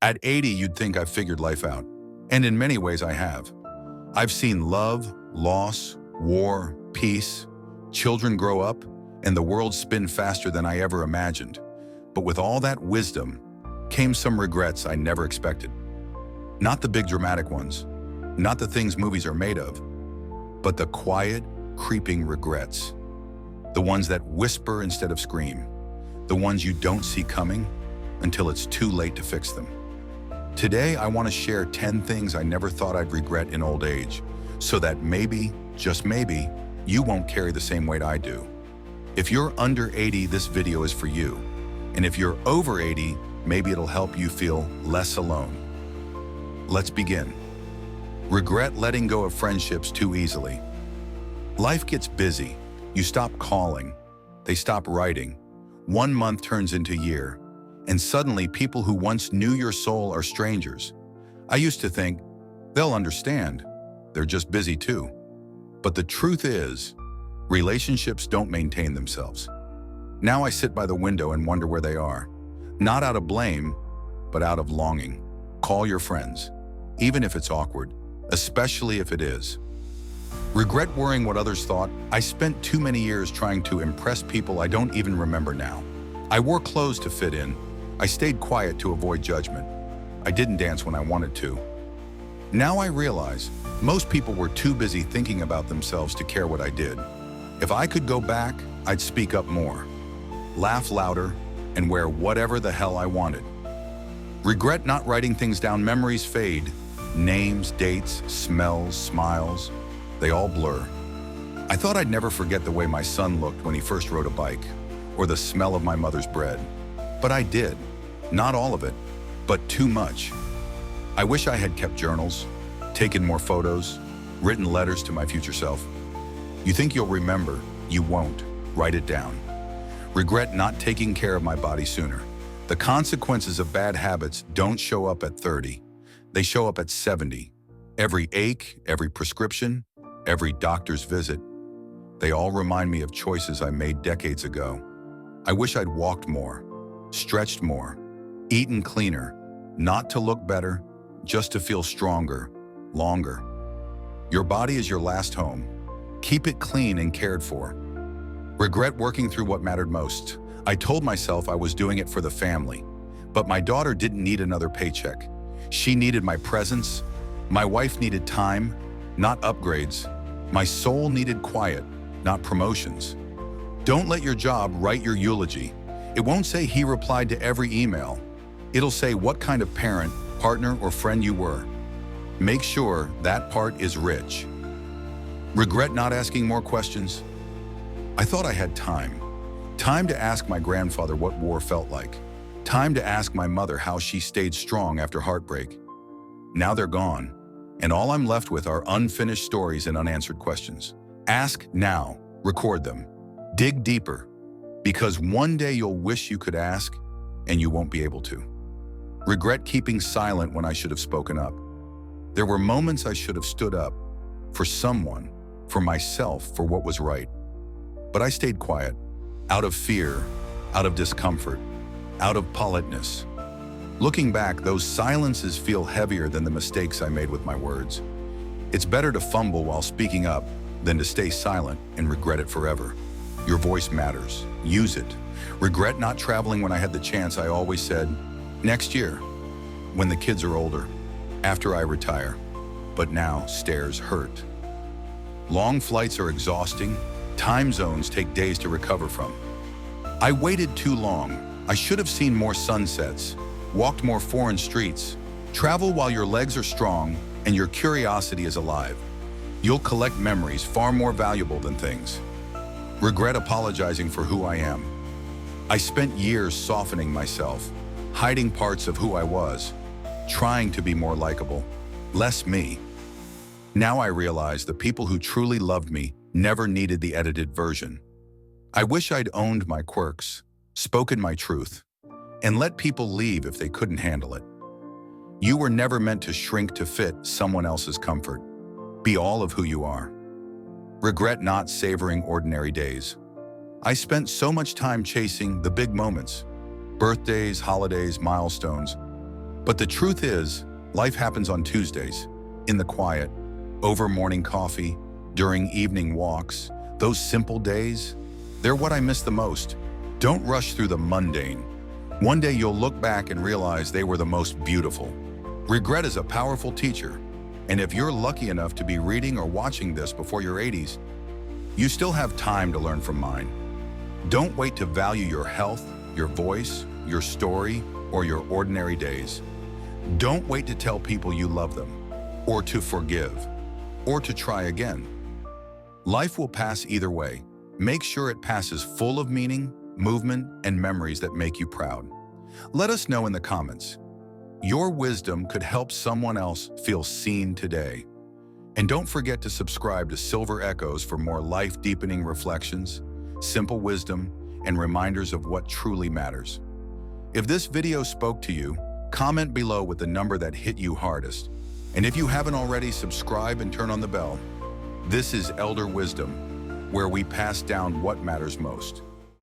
At 80, you'd think I've figured life out. And in many ways I have. I've seen love, loss, war, peace, children grow up, and the world spin faster than I ever imagined. But with all that wisdom came some regrets I never expected. Not the big dramatic ones, not the things movies are made of, but the quiet, creeping regrets. The ones that whisper instead of scream. The ones you don't see coming until it's too late to fix them. Today, I want to share 10 things I never thought I'd regret in old age, so that maybe, just maybe, you won't carry the same weight I do. If you're under 80, this video is for you. And if you're over 80, maybe it'll help you feel less alone. Let's begin. Regret letting go of friendships too easily. Life gets busy. You stop calling. They stop writing. 1 month turns into a year. And suddenly people who once knew your soul are strangers. I used to think, they'll understand. They're just busy too. But the truth is, relationships don't maintain themselves. Now I sit by the window and wonder where they are. Not out of blame, but out of longing. Call your friends, even if it's awkward, especially if it is. Regret worrying what others thought. I spent too many years trying to impress people I don't even remember now. I wore clothes to fit in. I stayed quiet to avoid judgment. I didn't dance when I wanted to. Now I realize most people were too busy thinking about themselves to care what I did. If I could go back, I'd speak up more, laugh louder, and wear whatever the hell I wanted. Regret not writing things down. Memories fade. Names, dates, smells, smiles, they all blur. I thought I'd never forget the way my son looked when he first rode a bike, or the smell of my mother's bread. But I did. Not all of it, but too much. I wish I had kept journals, taken more photos, written letters to my future self. You think you'll remember, you won't. Write it down. Regret not taking care of my body sooner. The consequences of bad habits don't show up at 30. They show up at 70. Every ache, every prescription, every doctor's visit, they all remind me of choices I made decades ago. I wish I'd walked more, stretched more, eaten cleaner, not to look better, just to feel stronger, longer. Your body is your last home. Keep it clean and cared for. Regret working through what mattered most. I told myself I was doing it for the family, but my daughter didn't need another paycheck. She needed my presence. My wife needed time, not upgrades. My soul needed quiet, not promotions. Don't let your job write your eulogy. It won't say he replied to every email. It'll say what kind of parent, partner, or friend you were. Make sure that part is rich. Regret not asking more questions. I thought I had time. Time to ask my grandfather what war felt like. Time to ask my mother how she stayed strong after heartbreak. Now they're gone, and all I'm left with are unfinished stories and unanswered questions. Ask now, record them, dig deeper, because one day you'll wish you could ask, and you won't be able to. Regret keeping silent when I should have spoken up. There were moments I should have stood up, for someone, for myself, for what was right. But I stayed quiet, out of fear, out of discomfort, out of politeness. Looking back, those silences feel heavier than the mistakes I made with my words. It's better to fumble while speaking up than to stay silent and regret it forever. Your voice matters. Use it. Regret not traveling when I had the chance. I always said, next year, when the kids are older, after I retire. But now, stares hurt. Long flights are exhausting. Time zones take days to recover from. I waited too long. I should have seen more sunsets, walked more foreign streets. Travel while your legs are strong and your curiosity is alive. You'll collect memories far more valuable than things. Regret apologizing for who I am. I spent years softening myself, hiding parts of who I was, trying to be more likable, less me. Now I realize the people who truly loved me never needed the edited version. I wish I'd owned my quirks, spoken my truth, and let people leave if they couldn't handle it. You were never meant to shrink to fit someone else's comfort. Be all of who you are. Regret not savoring ordinary days. I spent so much time chasing the big moments, birthdays, holidays, milestones. But the truth is, life happens on Tuesdays, in the quiet, over morning coffee, during evening walks. Those simple days, they're what I miss the most. Don't rush through the mundane. One day you'll look back and realize they were the most beautiful. Regret is a powerful teacher, and if you're lucky enough to be reading or watching this before your 80s, you still have time to learn from mine. Don't wait to value your health, your voice, your story, or your ordinary days. Don't wait to tell people you love them, or to forgive, or to try again. Life will pass either way. Make sure it passes full of meaning, movement, and memories that make you proud. Let us know in the comments. Your wisdom could help someone else feel seen today. And don't forget to subscribe to Silver Echoes for more life-deepening reflections, simple wisdom, and reminders of what truly matters. If this video spoke to you, comment below with the number that hit you hardest. And if you haven't already, subscribe and turn on the bell. This is Elder Wisdom, where we pass down what matters most.